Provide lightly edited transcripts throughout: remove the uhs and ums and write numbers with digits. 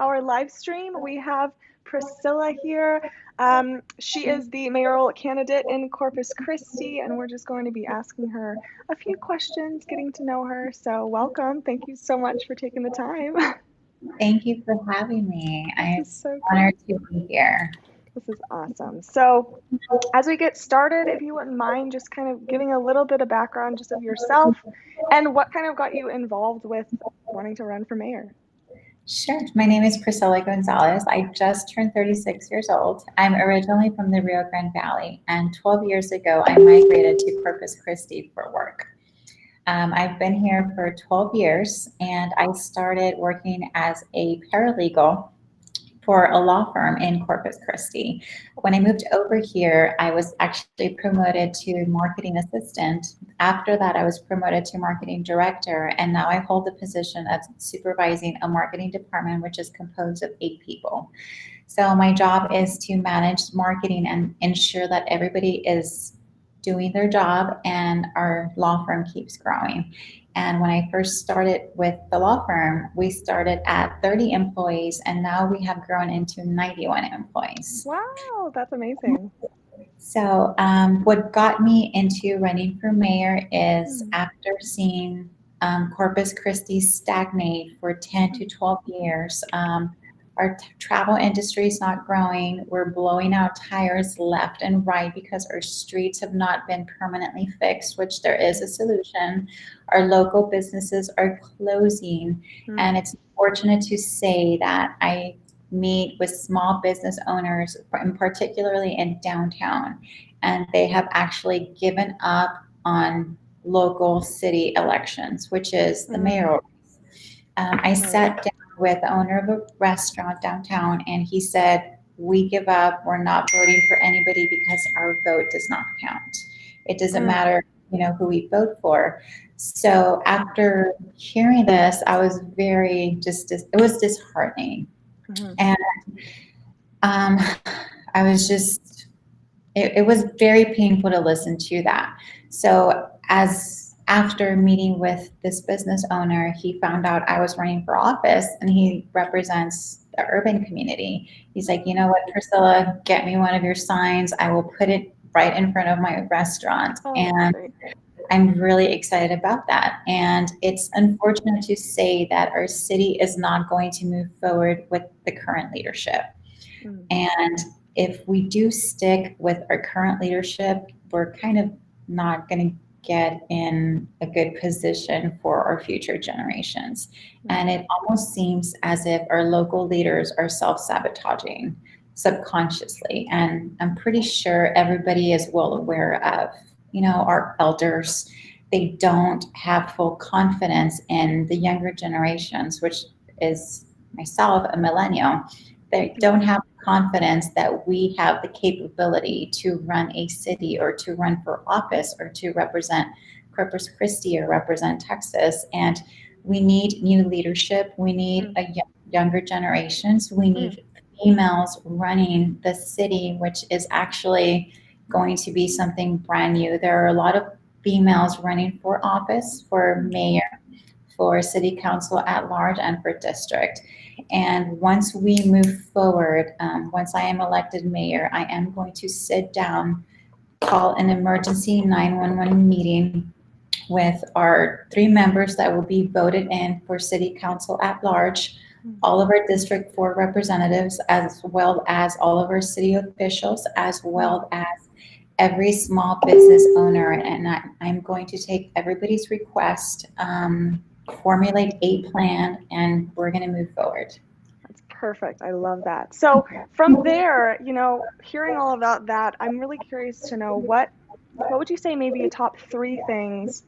our live stream. We have Priscilla here. She is the mayoral candidate in Corpus Christi, and we're just going to be asking her a few questions, getting to know her. So welcome. Thank you so much for taking the time. Thank you for having me. I'm This is so honored great. to be here. This is awesome. So as we get started, if you wouldn't mind just kind of giving a little bit of background just of yourself and what kind of got you involved with wanting to run for mayor. Sure. My name is Priscilla Gonzalez. I just turned 36 years old. I'm originally from the Rio Grande Valley, and 12 years ago, I migrated to Corpus Christi for work. I've been here for 12 years, and I started working as a paralegal for a law firm in Corpus Christi. When I moved over here, I was actually promoted to marketing assistant. After that, I was promoted to marketing director, and now I hold the position of supervising a marketing department, which is composed of 8 people. So my job is to manage marketing and ensure that everybody is doing their job and our law firm keeps growing. And when I first started with the law firm, we started at 30 employees, and now we have grown into 91 employees. Wow, that's amazing. So what got me into running for mayor is after seeing Corpus Christi stagnate for 10 to 12 years. Our travel industry is not growing. We're blowing out tires left and right because our streets have not been permanently fixed, which there is a solution. Our local businesses are closing, and it's fortunate to say that I meet with small business owners, and particularly in downtown, and they have actually given up on local city elections, which is the mayoral race. I sat down with the owner of a restaurant downtown, and he said, "We give up. We're not voting for anybody because our vote does not count. It doesn't matter, who we vote for." So after hearing this, I was very it was disheartening. And I was just, it was very painful to listen to that. So after meeting with this business owner, he found out I was running for office, and he represents the urban community. He's like, "You know what, Priscilla, get me one of your signs. I will put it right in front of my restaurant." And I'm really excited about that. And it's unfortunate to say that our city is not going to move forward with the current leadership. And if we do stick with our current leadership, we're kind of not going to get in a good position for our future generations. And it almost seems as if our local leaders are self-sabotaging subconsciously. And I'm pretty sure everybody is well aware of, our elders. They don't have full confidence in the younger generations, which is myself, a millennial. They don't have confidence that we have the capability to run a city or to run for office or to represent Corpus Christi or represent Texas. And we need new leadership. We need a younger generations. We need females running the city, which is actually going to be something brand new. There are a lot of females running for office, for mayor, for city council at large, and for district. And once we move forward, once I am elected mayor, I am going to sit down, call an emergency 911 meeting with our 3 members that will be voted in for city council at large, all of our District 4 representatives, as well as all of our city officials, as well as every small business owner. And I'm going to take everybody's request, formulate a plan, and we're going to move forward. That's perfect. I love that. So from there, hearing all about that, I'm really curious to know what would you say maybe a top 3 things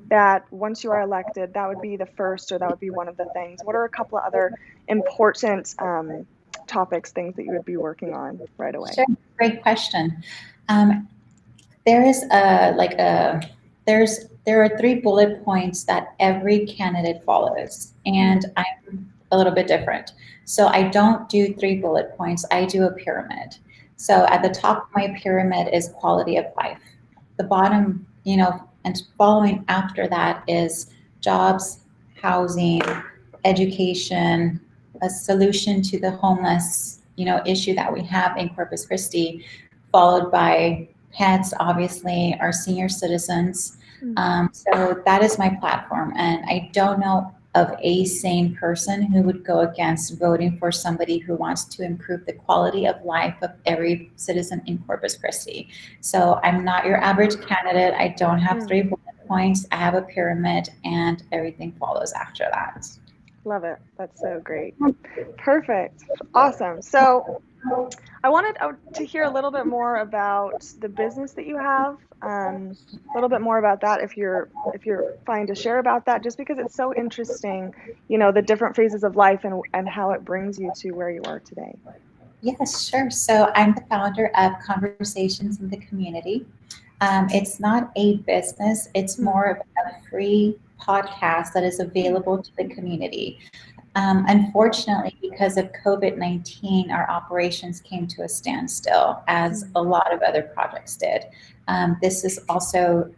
that once you are elected, that would be the first, or that would be one of the things? What are a couple of other important topics, things that you would be working on right away? Sure. Great question. There are 3 bullet points that every candidate follows, and I'm a little bit different. So I don't do 3 bullet points. I do a pyramid. So at the top of my pyramid is quality of life. The bottom, and following after that is jobs, housing, education, a solution to the homeless, issue that we have in Corpus Christi, followed by pets, obviously, our senior citizens. So that is my platform. And I don't know of a sane person who would go against voting for somebody who wants to improve the quality of life of every citizen in Corpus Christi. So I'm not your average candidate. I don't have 3 bullet points. I have a pyramid, and everything follows after that. Love it. That's so great. Perfect. Awesome. So I wanted to hear a little bit more about the business that you have. A little bit more about that, if you're fine to share about that, just because it's so interesting, the different phases of life and how it brings you to where you are today. Yes, sure. So I'm the founder of Conversations in the Community. It's not a business, it's more of a free podcast that is available to the community. Unfortunately, because of COVID-19, our operations came to a standstill, as a lot of other projects did. This is also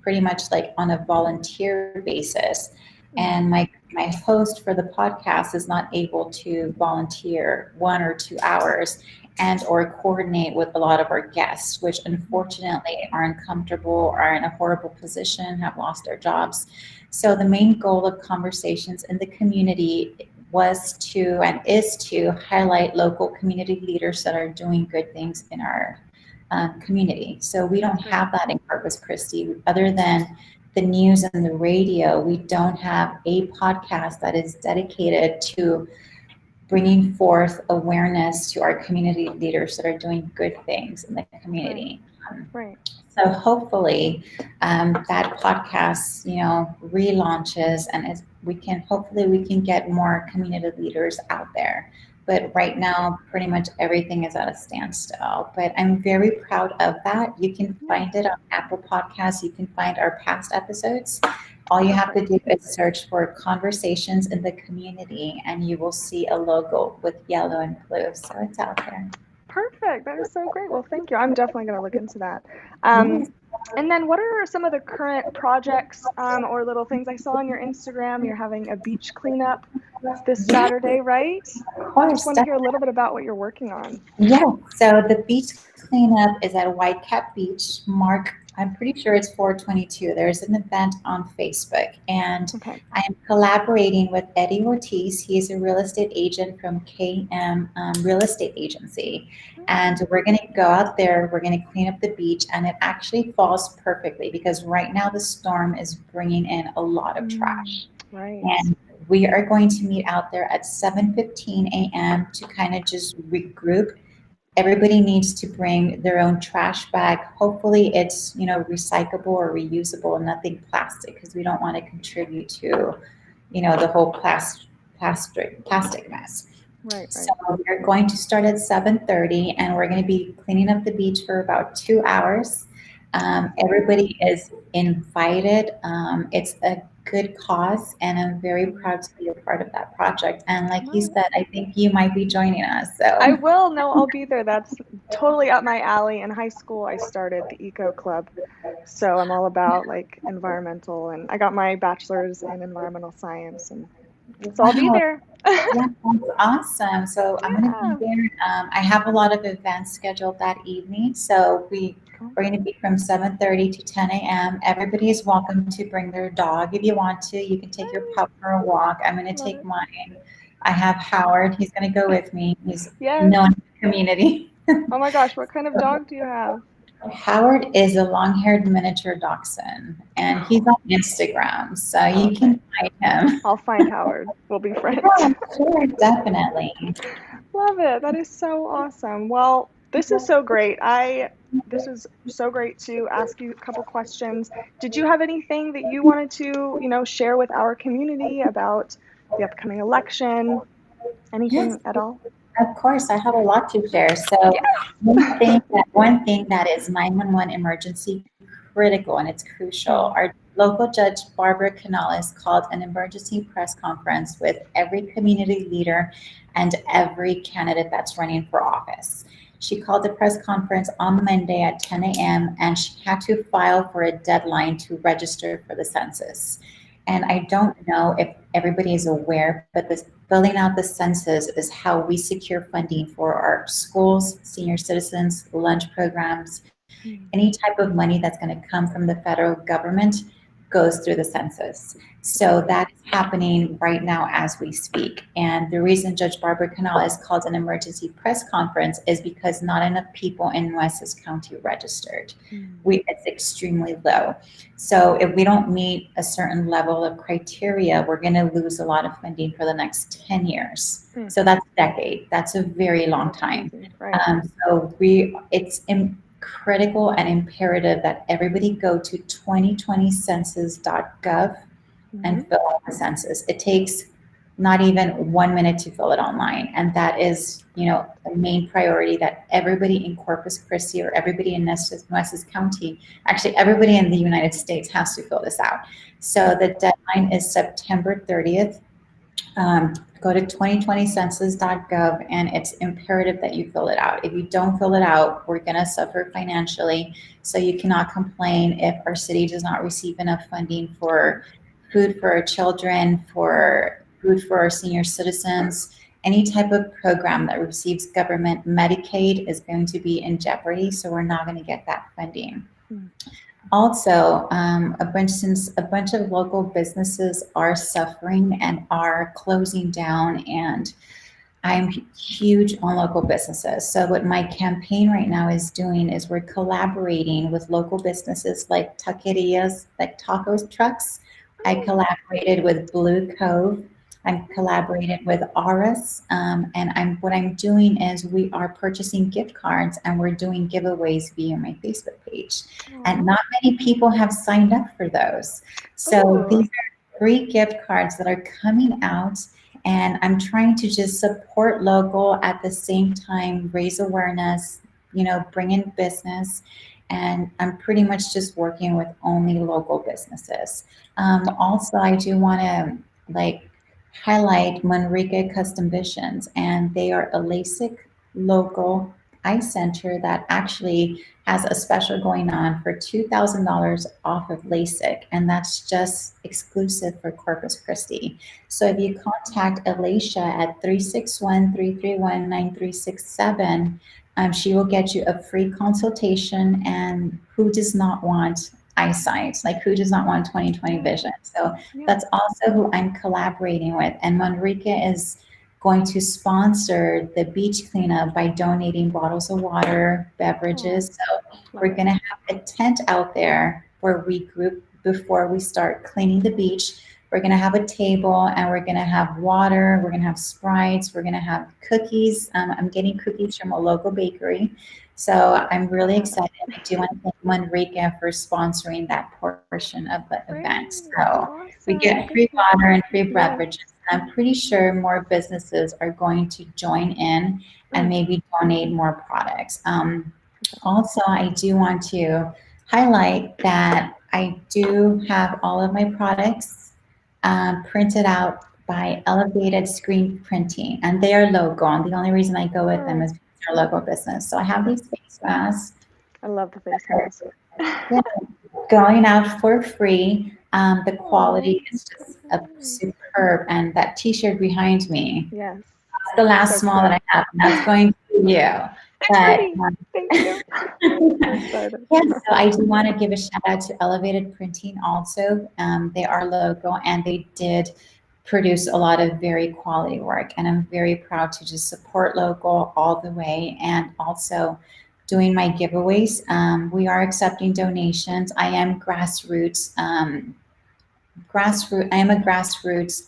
pretty much like on a volunteer basis. And my host for the podcast is not able to volunteer 1 or 2 hours and or coordinate with a lot of our guests, which unfortunately are uncomfortable, are in a horrible position, have lost their jobs. So the main goal of Conversations in the Community was to and is to highlight local community leaders that are doing good things in our community. So we don't have that in Corpus Christi. Other than the news and the radio, we don't have a podcast that is dedicated to bringing forth awareness to our community leaders that are doing good things in the community. Right. So hopefully that podcast, relaunches, and we can get more community leaders out there. But right now, pretty much everything is at a standstill. But I'm very proud of that. You can find it on Apple Podcasts. You can find our past episodes. All you have to do is search for Conversations in the Community, and you will see a logo with yellow and blue. So it's out there. Perfect. That is so great. Well, thank you. I'm definitely going to look into that. And then what are some of the current projects or little things? I saw on your Instagram you're having a beach cleanup this Saturday, right? Of course. I just want to hear a little bit about what you're working on. Yeah. So the beach cleanup is at Whitecap Beach. I'm pretty sure it's 422. There's an event on Facebook, and I am collaborating with Eddie Ortiz. He is a real estate agent from KM Real Estate Agency. And we're going to go out there, we're going to clean up the beach, and it actually falls perfectly because right now the storm is bringing in a lot of trash. Right. And we are going to meet out there at 7:15 a.m. to kind of just regroup. Everybody needs to bring their own trash bag. Hopefully it's, recyclable or reusable and nothing plastic, because we don't want to contribute to, the whole plastic mess. Right. So we're going to start at 7:30, and we're going to be cleaning up the beach for about 2 hours. Everybody is invited. It's a good cause, and I'm very proud to be a part of that project. And like you said, I think you might be joining us. So I will. No, I'll be there. That's totally up my alley. In high school, I started the Eco Club, so I'm all about like environmental, and I got my bachelor's in environmental science, and so I'll be there. Yeah, that's awesome. So I'm going to be there. I have a lot of events scheduled that evening, so we're going to be from 7:30 to 10 a.m. Everybody is welcome to bring their dog if you want to. You can take your pup for a walk. I'm going to take mine. I have Howard. He's going to go with me. He's known in the community. Oh my gosh, what kind of dog do you have? Howard is a long-haired miniature dachshund, and he's on Instagram, so you can find him. I'll find Howard. We'll be friends. Yeah, sure, definitely. Love it. That is so awesome. Well, this is so great. This is so great to ask you a couple questions. Did you have anything that you wanted to, share with our community about the upcoming election? Anything at all? Of course, I have a lot to share. So one thing that is 911 emergency critical, and it's crucial. Our local judge, Barbara Canales, called an emergency press conference with every community leader and every candidate that's running for office. She called the press conference on Monday at 10 a.m. and she had to file for a deadline to register for the census. And I don't know if everybody is aware, but this filling out the census is how we secure funding for our schools, senior citizens, lunch programs, Mm. any type of money that's going to come from the federal government goes through the census. So Okay. that is happening right now as we speak. And the reason Judge Barbara Canal has called an emergency press conference is because not enough people in Nueces County registered. Mm. It's extremely low. So if we don't meet a certain level of criteria, we're going to lose a lot of funding for the next 10 years. Mm. So that's a decade. That's a very long That's time. crazy. Right. It's critical and imperative that everybody go to 2020census.gov Hmm. and fill out the census. It takes not even 1 minute to fill it online. And that is, the main priority that everybody in Corpus Christi or everybody in Nueces County, actually everybody in the United States has to fill this out. So the deadline is September 30th. Go to 2020census.gov and it's imperative that you fill it out. If you don't fill it out, we're going to suffer financially. So you cannot complain if our city does not receive enough funding for food for our children, for food for our senior citizens. Any type of program that receives government Medicaid is going to be in jeopardy. So we're not going to get that funding. Mm. Also, since a bunch of local businesses are suffering and are closing down, and I'm huge on local businesses. So what my campaign right now is doing is we're collaborating with local businesses like taquerias, like taco trucks. I collaborated with Blue Cove. I'm collaborated with Aris, and what I'm doing is we are purchasing gift cards and we're doing giveaways via my Facebook page. And Aw. not many people have signed up for those. So Ooh. these are free gift cards that are coming out, and I'm trying to just support local at the same time, raise awareness, bring in business. And I'm pretty much just working with only local businesses. Also, I do want to highlight Manrique Custom Visions, and they are a LASIK local eye center that actually has a special going on for $2,000 off of LASIK, and that's just exclusive for Corpus Christi. So if you contact Alicia at 361-331-9367, she will get you a free consultation. And who does not want eyesight? Like, who does not want 20/20 Yeah. vision? So Yeah. that's also who I'm collaborating with. And Manrique is going to sponsor the beach cleanup by donating bottles of water, Oh, beverages. So love we're it. going to have a tent out there where we group before we start cleaning the beach. We're going to have a table and we're going to have water. We're going to have Sprites. We're going to have cookies. I'm getting cookies from a local bakery. So I'm really Love it. excited. I do want to thank Manrique for sponsoring that portion of the event. Great. So we Awesome. get Thank free you. water and free Yes. beverages. I'm pretty sure more businesses are going to join in and Mm. maybe donate more products. Also, I do want to highlight that I do have all of my products printed out by Elevated Screen Printing, and they are local. And the only reason I go with them Oh, is because they're a local business. So I have these face masks. I love the face mask. Yeah, going out for free. The Oh, quality is just superb. And that T-shirt behind me, yes. that's the last So small that cute. I have, and that's going to you. It's for But me. Thank you. I'm excited. yes, so I do want to give a shout out to Elevated Printing also. They are local and they did produce a lot of very quality work. And I'm very proud to just support local all the way, and also doing my giveaways. We are accepting donations. I am grassroots. I am a grassroots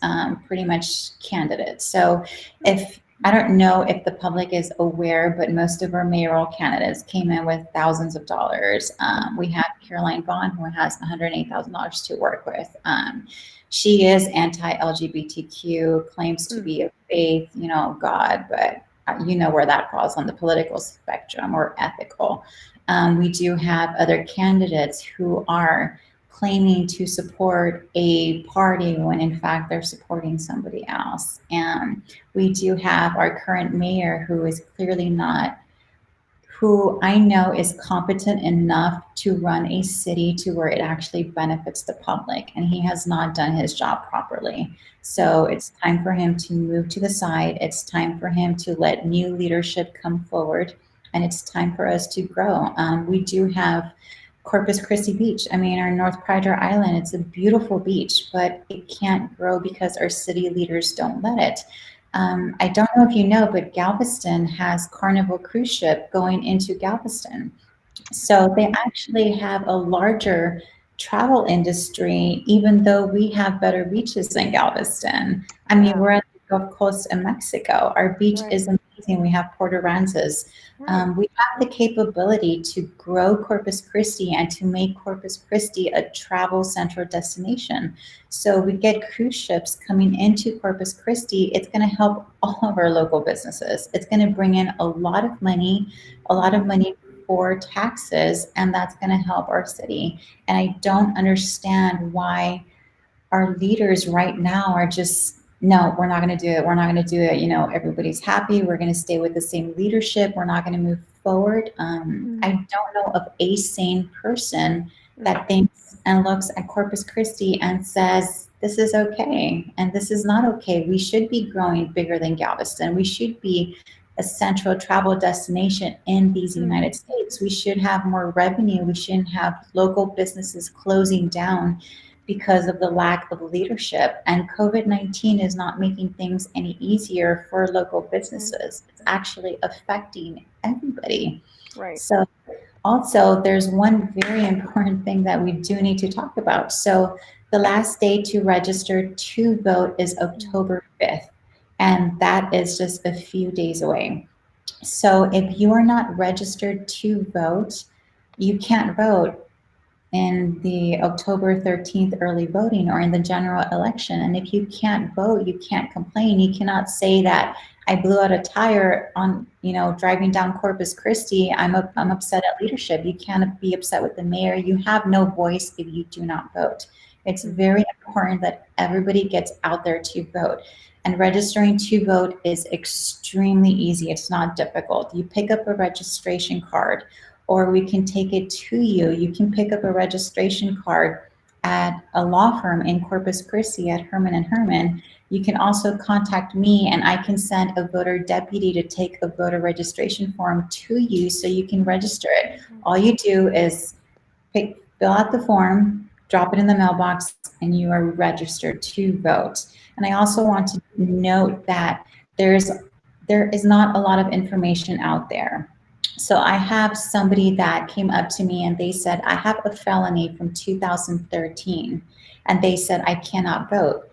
pretty much candidate. So if I don't know if the public is aware, but most of our mayoral candidates came in with thousands of dollars. We have Caroline Vaughn, who has $108,000 to work with. She is anti-LGBTQ, claims to Mm. be a faith, God, but you know where that falls on the political spectrum or ethical. We do have other candidates who are claiming to support a party when in fact they're supporting somebody else. And we do have our current mayor who is clearly not who I know is competent enough to run a city to where it actually benefits the public, and he has not done his job properly. So it's time for him to move to the side. It's time for him to let new leadership come forward, and it's time for us to grow. We do have Corpus Christi Beach. I mean, our North Padre Island, it's a beautiful beach, but it can't grow because our city leaders don't let it. I don't know if you know, but Galveston has Carnival cruise ship going into Galveston. So they actually have a larger travel industry, even though we have better beaches than Galveston. I mean, Yeah. we're at the Gulf Coast of Mexico. Our beach Right. is amazing. We have Port Aransas. Right. We have the capability to grow Corpus Christi and to make Corpus Christi a travel central destination. So we get cruise ships coming into Corpus Christi. It's going to help all of our local businesses. It's going to bring in a lot of money for taxes, and that's going to help our city. And I don't understand why our leaders right now are just, no, we're not going to do it. We're not going to do it. You know, everybody's happy. We're going to stay with the same leadership. We're not going to move forward. I don't know of a sane person that thinks and looks at Corpus Christi and says, this is okay and this is not okay. We should be growing bigger than Galveston. We should be a central travel destination in these United States. We should have more revenue. We shouldn't have local businesses closing down because of the lack of leadership. And COVID-19 is not making things any easier for local businesses. It's actually affecting everybody. Right. So also, there's one very important thing that we do need to talk about. So the last day to register to vote is October 5th, and that is just a few days away. So if you are not registered to vote, you can't vote in the October 13th early voting or in the general election. And if you can't vote, you can't complain. You cannot say that I blew out a tire on, driving down Corpus Christi. I'm upset at leadership. You can't be upset with the mayor. You have no voice if you do not vote. It's very important that everybody gets out there to vote. And registering to vote is extremely easy. It's not difficult. You pick up a registration card, or we can take it to you. You can pick up a registration card at a law firm in Corpus Christi at Herman and Herman. You can also contact me and I can send a voter deputy to take a voter registration form to you so you can register it. All you do is fill out the form, drop it in the mailbox, and you are registered to vote. And I also want to note that there is not a lot of information out there. So I have somebody that came up to me and they said, I have a felony from 2013. And they said, I cannot vote.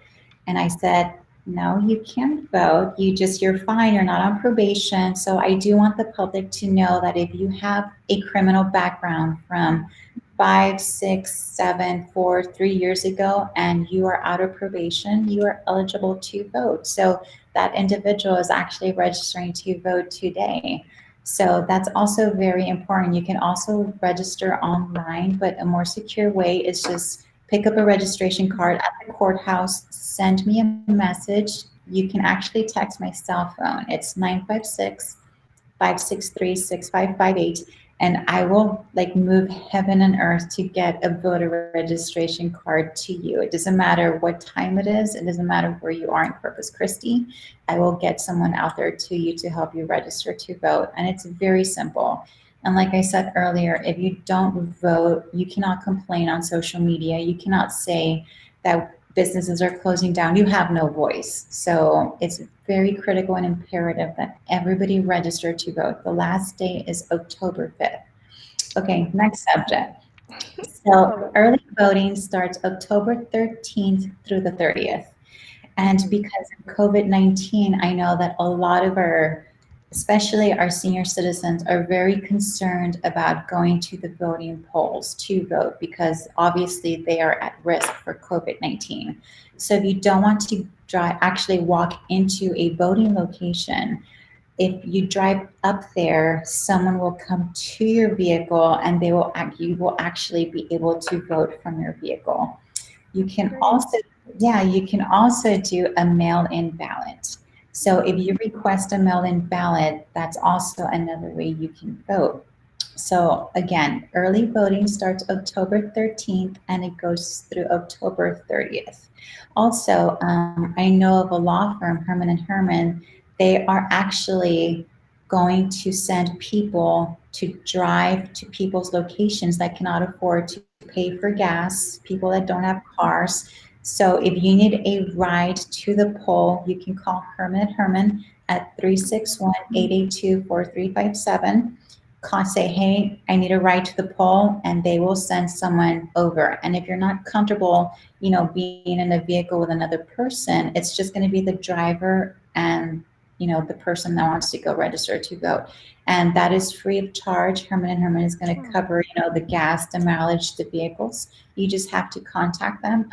And I said, no, you can't vote. You're fine. You're not on probation. So I do want the public to know that if you have a criminal background from 5, 6, 7, 4, 3 years ago, and you are out of probation, you are eligible to vote. So that individual is actually registering to vote today. So that's also very important. You can also register online, but a more secure way is just pick up a registration card at the courthouse, send me a message. You can actually text my cell phone. It's 956-563-6558. And I will move heaven and earth to get a voter registration card to you. It doesn't matter what time it is. It doesn't matter where you are in Corpus Christi. I will get someone out there to you to help you register to vote. And it's very simple. And like I said earlier, if you don't vote, you cannot complain on social media. You cannot say that businesses are closing down. You have no voice. So it's very critical and imperative that everybody register to vote. The last day is October 5th. Okay, next subject. So early voting starts October 13th through the 30th. And because of COVID-19, I know that a lot of especially our senior citizens, are very concerned about going to the voting polls to vote because obviously they are at risk for COVID-19. So if you don't want to actually walk into a voting location, if you drive up there, someone will come to your vehicle and you will actually be able to vote from your vehicle. You can also do a mail-in ballot. So if you request a mail-in ballot, that's also another way you can vote. So again, early voting starts October 13th and it goes through October 30th. Also, I know of a law firm, Herman and Herman. They are actually going to send people to drive to people's locations that cannot afford to pay for gas, people that don't have cars. So if you need a ride to the poll, you can call Herman and Herman at 361-882-4357. Say, hey, I need a ride to the poll, and they will send someone over. And if you're not comfortable, being in a vehicle with another person, it's just going to be the driver and, the person that wants to go register to vote. And that is free of charge. Herman and Herman is going to cover, the gas, the mileage, the vehicles. You just have to contact them.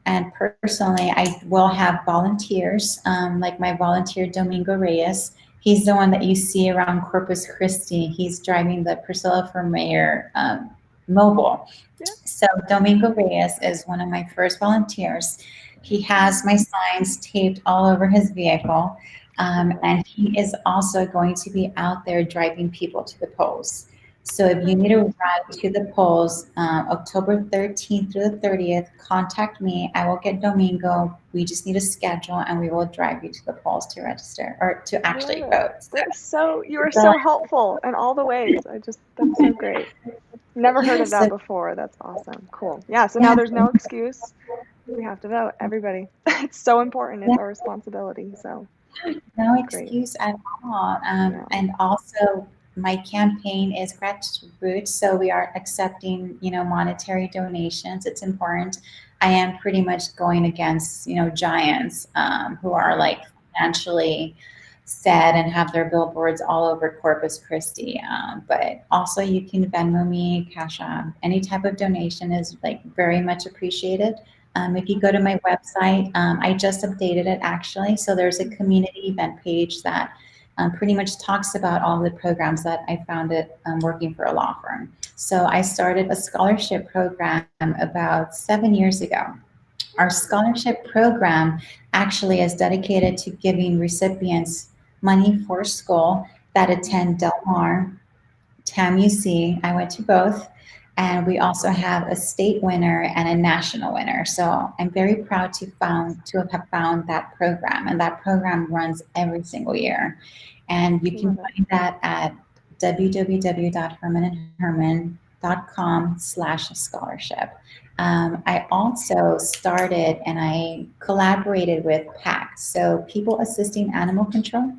And personally, I will have volunteers, like my volunteer, Domingo Reyes. He's the one that you see around Corpus Christi. He's driving the Priscilla for Mayor mobile. Yeah. So Domingo Reyes is one of my first volunteers. He has my signs taped all over his vehicle. And he is also going to be out there driving people to the polls. So if you need a ride to the polls, October 13th through the 30th, contact me. I will get Domingo. We just need a schedule and we will drive you to the polls to register or to actually vote. You are so helpful in all the ways. That's so great. Never heard of that before. That's awesome. Cool. Yeah. So now there's no excuse. We have to vote, everybody. It's so important. It's our responsibility. So no excuse at all. And also, my campaign is grassroots, so we are accepting, monetary donations. It's important. I am pretty much going against, giants who are like financially set and have their billboards all over Corpus Christi. But also, you can Venmo me, Cash App. Any type of donation is like very much appreciated. If you go to my website, I just updated it actually. So there's a community event page that pretty much talks about all the programs that I found it working for a law firm. So I started a scholarship program about 7 years ago. Our scholarship program actually is dedicated to giving recipients money for school that attend Del Mar, TAMUC. I went to both. And we also have a state winner and a national winner. So I'm very proud to have found that program. And that program runs every single year. And you can find that at www.hermanandherman.com/scholarship. I also started and I collaborated with PAC, so People Assisting Animal Control.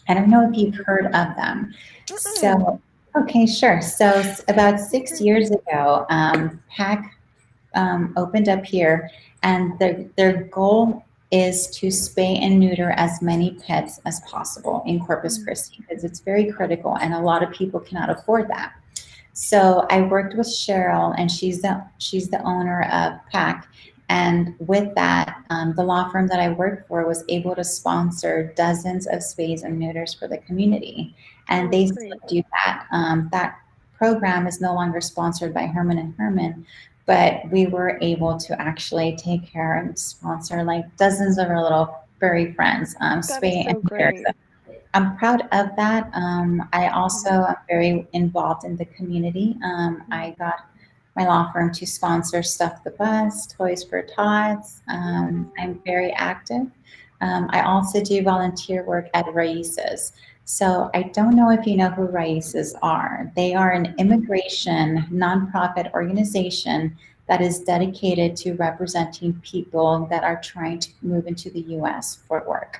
I don't know if you've heard of them. So, okay, sure. So about 6 years ago, PAC opened up here, and their goal is to spay and neuter as many pets as possible in Corpus Christi because it's very critical and a lot of people cannot afford that. So I worked with Cheryl, and she's the owner of PAC. And with that, the law firm that I worked for was able to sponsor dozens of spays and neuters for the community. And they still do that. That program is no longer sponsored by Herman and Herman, but we were able to actually take care and sponsor like dozens of our little furry friends, spay and neuter. So I'm proud of that. I also am very involved in the community. I got my law firm to sponsor Stuff the Bus, Toys for Tots. I'm very active. I also do volunteer work at Raices. So I don't know if you know who Raices are. They are an immigration nonprofit organization that is dedicated to representing people that are trying to move into the U.S. for work.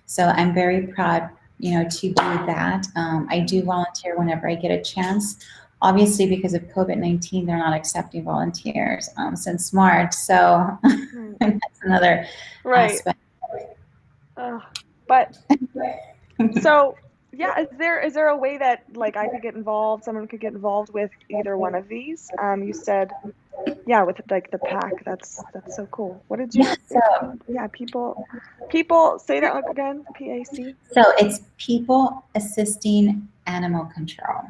So I'm very proud, to do that. I do volunteer whenever I get a chance. Obviously, because of COVID-19, they're not accepting volunteers since March. So that's another aspect. But so yeah, is there a way that like I could get involved? Someone could get involved with either one of these? You said, yeah, with like the PAC. That's so cool. What did you? People say that again. PAC. So it's People Assisting Animal Control.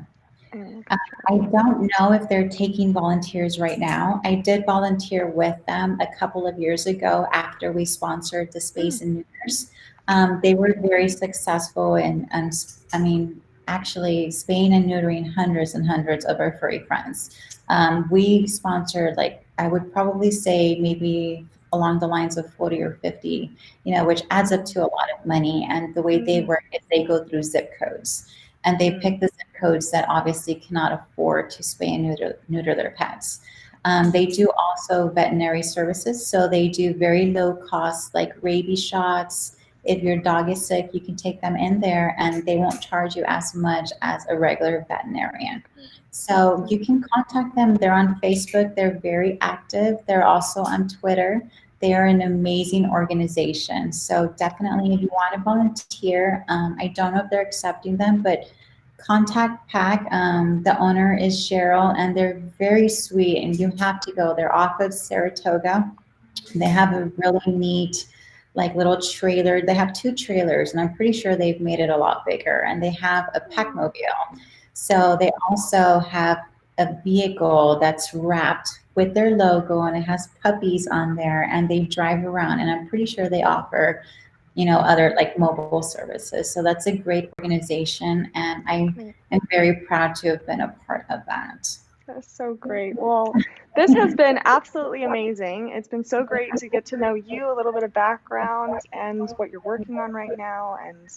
I don't know if they're taking volunteers right now. I did volunteer with them a couple of years ago after we sponsored the Space and Neuters. They were very successful and I mean, actually spaying and neutering hundreds and hundreds of our furry friends. We sponsored, like, I would probably say maybe along the lines of 40 or 50, which adds up to a lot of money. And the way they Mm, work is they go through zip codes, and they mm, pick the zip codes that obviously cannot afford to spay and neuter their pets. They do also veterinary services, so they do very low cost, like rabies shots. If your dog is sick, you can take them in there and they won't charge you as much as a regular veterinarian. So you awesome. can contact them. They're on Facebook. They're very active. They're also on Twitter. They are an amazing organization. So definitely, if you want to volunteer, I don't know if they're accepting them, but contact Pack. The owner is Cheryl, and they're very sweet, and you have to go. They're off of Saratoga. They have a really neat, like, little trailer. They have two trailers, and I'm pretty sure they've made it a lot bigger. And they have a Oh, packmobile. So they also have a vehicle that's wrapped with their logo, and it has puppies on there, and they drive around. And I'm pretty sure they offer, other like mobile services. So that's a great organization, and I great. am very proud to have been a part of that. That's so great. Well, this has been absolutely amazing. It's been so great to get to know you, a little bit of background, and what you're working on right now. And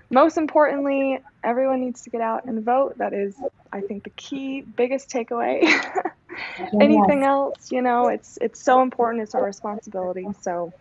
most importantly, everyone needs to get out and vote. That is, I think, the key, biggest takeaway. Anything Yes. else, it's so important. It's our responsibility. So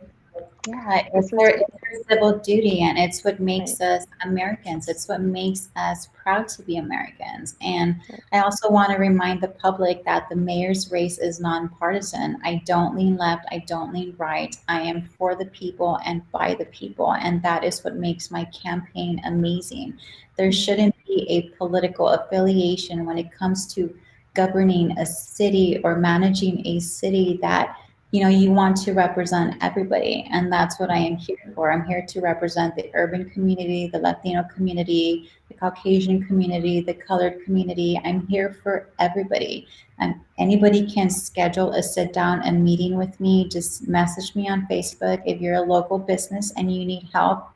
Yeah, this is it's their civil duty, and it's what right. makes us Americans. It's what makes us proud to be Americans. And Right. I also want to remind the public that the mayor's race is nonpartisan. I don't lean left, I don't lean right. I am for the people and by the people, and that is what makes my campaign amazing. There Mhm. shouldn't be a political affiliation when it comes to governing a city or managing a city. That you want to represent everybody, and that's what I am here for. I'm here to represent the urban community, the Latino community, the Caucasian community, the colored community. I'm here for everybody. And anybody can schedule a sit down and meeting with me. Just message me on Facebook. If you're a local business and you need help,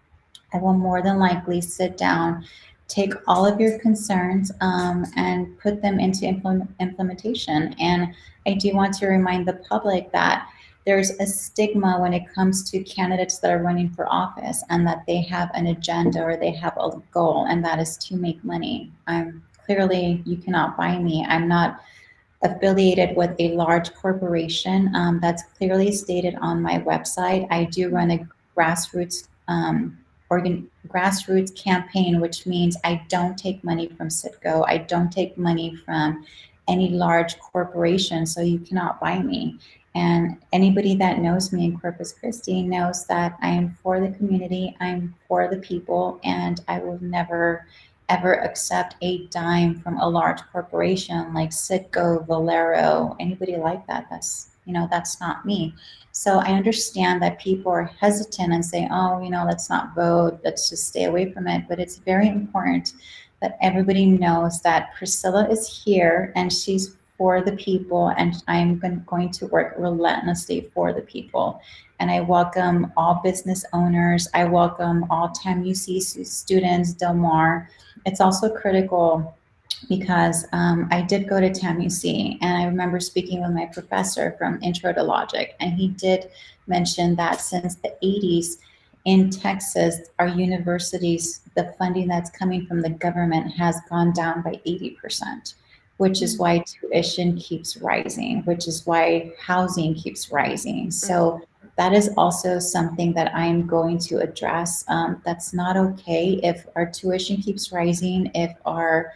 I will more than likely sit down, take all of your concerns, and put them into implementation. And I do want to remind the public that there's a stigma when it comes to candidates that are running for office, and that they have an agenda or they have a goal, and that is to make money. I'm clearly, you cannot buy me. I'm not affiliated with a large corporation. That's clearly stated on my website. I do run a grassroots grassroots campaign, which means I don't take money from Citgo. I don't take money from any large corporation, so you cannot buy me. And anybody that knows me in Corpus Christi knows that I am for the community, I'm for the people, and I will never ever accept a dime from a large corporation like Citgo, Valero, anybody like that. That's not me. So I understand that people are hesitant and say, oh, let's not vote, let's just stay away from it. But it's very important that everybody knows that Priscilla is here and she's for the people, and I'm going to work relentlessly for the people. And I welcome all business owners. I welcome all TAMUC students, Del Mar. It's also critical because I did go to TAMUC, and I remember speaking with my professor from Intro to Logic, and he did mention that since the 80s in Texas, our universities, the funding that's coming from the government has gone down by 80%, which is Mm, why tuition keeps rising, which is why housing keeps rising. mm, So that is also something that I'm going to address. That's not okay if our tuition keeps rising, if our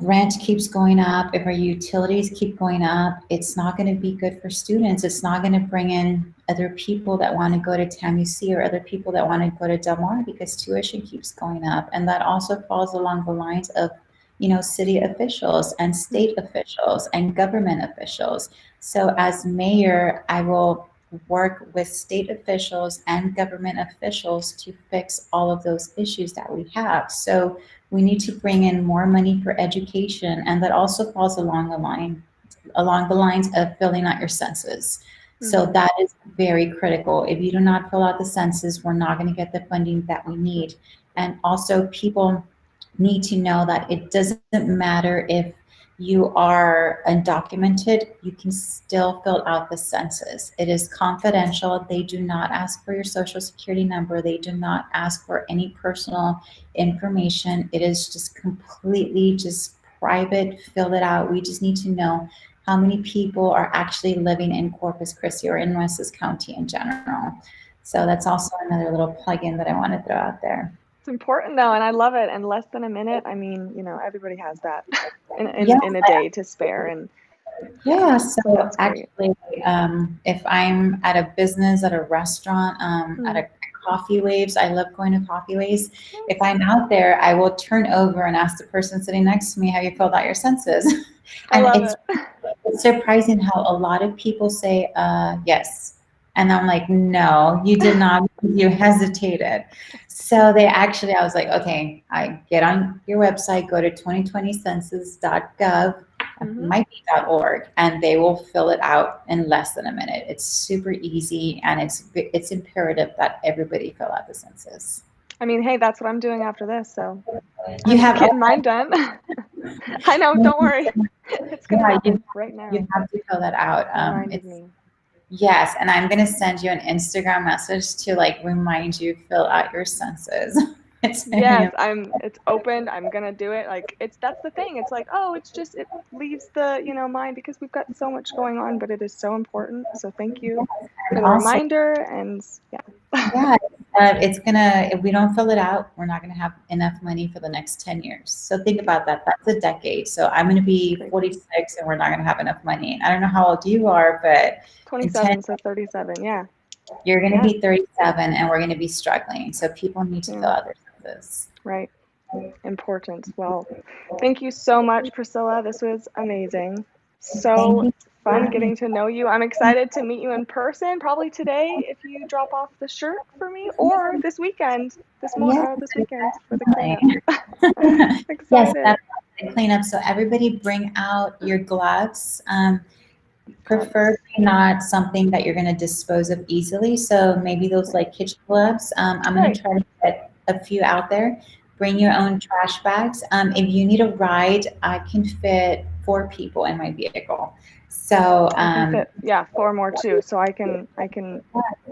rent keeps going up, if our utilities keep going up. It's not going to be good for students. It's not going to bring in other people that want to go to TAMUC or other people that want to go to Del Mar, because tuition keeps going up. And that also falls along the lines of, city officials and mm, state officials and government officials. So as mayor, I will work with state officials and government officials to fix all of those issues that we have. So we need to bring in more money for education, and that also falls along the lines of filling out your census. So Mm-hmm. that is very critical. If you do not fill out the census, we're not going to get the funding that we need. And also, people need to know that it doesn't matter if you are undocumented, you can still fill out the census. It is confidential. They do not ask for your social security number. They do not ask for any personal information. It is just completely just private. Fill it out. We just need to know how many people are actually living in Corpus Christi or in Nueces County in general. So that's also another little plug-in that I want to throw out there. It's important though, and I love it. And less than a minute, I mean, everybody has that Yes, in a day to spare, and yeah. So that's great. actually, if I'm at a business, at a restaurant, at Mm. a coffee waves, I love going to coffee waves. If I'm out there, I will turn over and ask the person sitting next to me, "Have you filled out your census?" I And love it's it. It's surprising how a lot of people say, yes. And I'm like, no, you did not. You hesitated. So they actually, I was like, okay, I get on your website, go to 2020census.gov, Hmm. might be .org, and they will fill it out in less than a minute. It's super easy, and it's imperative that everybody fill out the census. I mean, hey, that's what I'm doing after this, so You I'm have, getting mine done. I know, don't worry. It's gonna yeah, happen right now. you have to fill that out. You reminded It's me. Yes, and I'm gonna send you an Instagram message to like remind you fill out your census. It's very Yes, it's opened. I'm gonna do it. Like that's the thing. It's like, oh, it leaves the, mind because we've got so much going on, but it is so important. So thank you for and the also reminder and yeah. yeah, it's gonna if we don't fill it out, we're not gonna have enough money for the next 10 years. So think about that. That's a decade. So I'm gonna It's be crazy. 46 and we're not gonna have enough money. And I don't know how old you are, but in 10 27, so 37. Yeah. you're gonna Yeah. be 37 and we're gonna be struggling. So people need to fill Yeah. out their census. Right. Important. Well, thank you so much, Priscilla. This was amazing. Thank So you for fun having me. getting to know you. I'm excited to meet you in person, probably today if you drop off the shirt for me, or this weekend, Yeah, this weekend for the cleanup. definitely. Yes, Excited. that's the cleanup. So everybody bring out your gloves. Preferably Gloves. not something that you're going to dispose of easily. So maybe those Right. like kitchen gloves. I'm going to Right. try to get a few out there. Bring your own trash bags. If you need a ride, I can fit 4 people in my vehicle. So I can fit, yeah, 4 more too. So I can, yeah.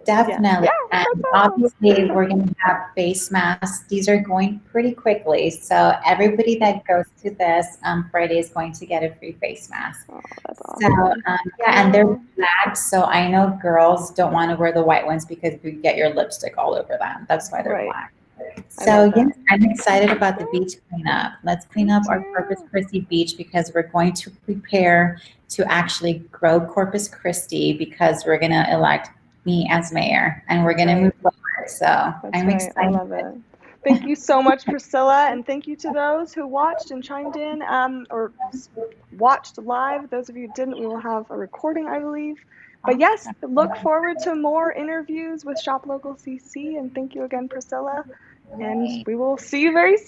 definitely. Yeah, And that's obviously, awesome. we're going to have face masks. These are going pretty quickly. So everybody that goes to this Friday is going to get a free face mask. Oh, that's So awesome. yeah, and they're Cool. black. So I know girls don't want to wear the white ones because you get your lipstick all over them. That's why they're Right. black. I love So yes, that. I'm excited about the Yeah, beach cleanup. Let's clean me up our Corpus too. Christi beach because we're going to prepare to actually grow Corpus Christi because we're going to elect me as mayor and we're That's going to right. move forward. So That's I'm right. I excited. love it. Thank you so much, Priscilla, and thank you to those who watched and chimed in or watched live. Those of you who didn't, we will have a recording, I believe. But yes, look forward to more interviews with Shop Local CC, and thank you again, Priscilla. And we will see you very soon.